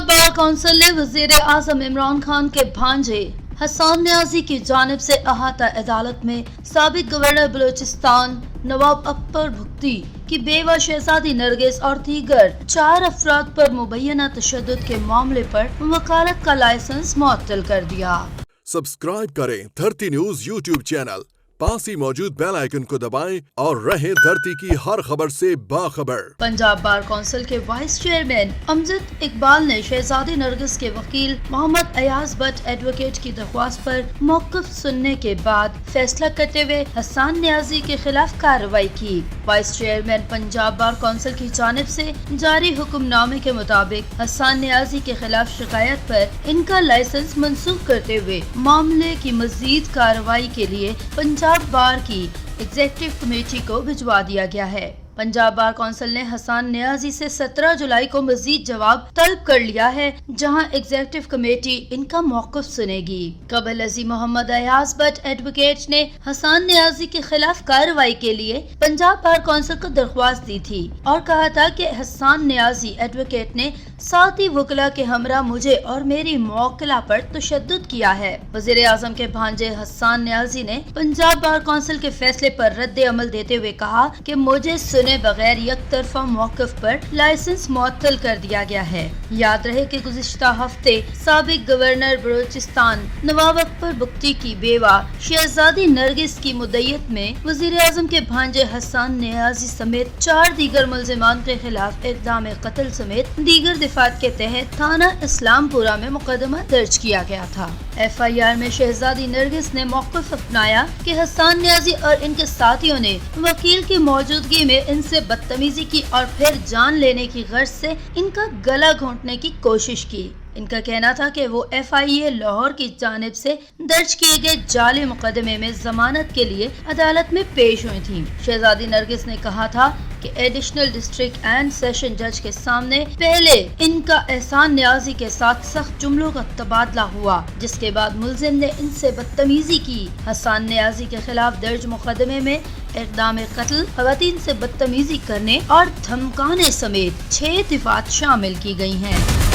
Punjab bar council ने वजीर आजम इमरान खान के भांजे हसन न्याजी की जानिब से अहाता अदालत में साबिक गवर्नर बलूचिस्तान नवाब अकबर भुक्ती की बेवा शहजादी नरगिस और दीगर 4 अफराद पर मुबैना तशद्दुद के मामले पर वकालत का लाइसेंस मुअत्तल कर दिया। सब्सक्राइब करें धरती न्यूज यूट्यूब चैनल, पास ही मौजूद बेल आइकन को दबाएं और रहें धरती की हर खबर से बाखबर। पंजाब बार कौंसिल के वाइस चेयरमैन अमजद इकबाल ने शहजादी नरगिस के वकील मोहम्मद अयाज भट्ट एडवोकेट की दरख्वास्त पर मौक़िफ़ सुनने के बाद फैसला करते हुए हसन न्याजी के खिलाफ कार्रवाई की। Vice chairman Punjab bar council की जानिब से जारी हुक्मनामे के मुताबिक हसन न्याजी के खिलाफ शिकायत पर इनका लाइसेंस मंसूख करते हुए मामले की मजीद कार्रवाई के लिए पंजाब बार की एग्जीक्यूटिव कमेटी को भिजवा दिया गया है। पंजाब बार कौंसिल ने हसन न्याजी से 17 जुलाई को मजीद जवाब तलब कर लिया है, जहां एग्जीक्यूटिव कमेटी इनका मौक़िफ़ सुनेगी। कबल अजी मोहम्मद अयाज भट्ट एडवोकेट ने हसन न्याजी के खिलाफ कार्रवाई के लिए पंजाब बार कौंसिल को दरख्वास्त दी थी और कहा था कि हसन न्याजी एडवोकेट ने साथी वकला के हमरा मुझे और मेरी मौकला पर तशद्दुद किया है। वज़ीर आज़म के भांजे हसन न्याजी ने पंजाब बार कौंसिल के फैसले पर रद्द अमल देते हुए कहा कि मुझे सुने बगैर एक तरफा मौक़िफ़ पर लाइसेंस मुअत्तल कर दिया गया है। याद रहे कि गुज़िश्ता हफ्ते साबिक गवर्नर बलूचिस्तान नवाब अकबर भुक्ती की बेवा शहजादी नरगिस की मुद्दत में वज़ीर आज़म के भांजे हसन न्याजी समेत 4 दीगर मुल्ज़िमान के खिलाफ इक़दाम कत्ल समेत दीगर दिफ़ात के तहत थाना इस्लामपुरा में मुकदमा दर्ज किया गया था। FIR में शहजादी नरगिस ने मौक़िफ़ अपनाया कि हसन न्याजी और इनके साथियों ने वकील की मौजूदगी में इनसे बदतमीजी की और फिर जान लेने की गर्ज से इनका गला घोंटने की कोशिश की। इनका कहना था कि वो FIA लाहौर की जानिब से दर्ज किए गए जाली मुकदमे में जमानत के लिए अदालत में पेश हुई थी। शहजादी नरगिस ने कहा था कि एडिशनल डिस्ट्रिक्ट एंड सेशन जज के सामने पहले इनका एहसान न्याजी के साथ सख्त जुमलों का तबादला हुआ, जिसके बाद मुल्जिम ने इनसे बदतमीजी की। हसन न्याजी के खिलाफ दर्ज मुकदमे में इक़दाम कत्ल, खवातीन से बदतमीजी करने और धमकाने समेत 6 दिफ़ात शामिल की गई हैं।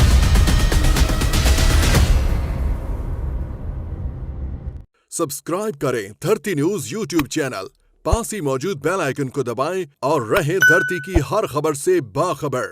सब्सक्राइब करें धरती न्यूज यूट्यूब चैनल, पास ही मौजूद बेल आइकन को दबाएं और रहें धरती की हर खबर से बाखबर।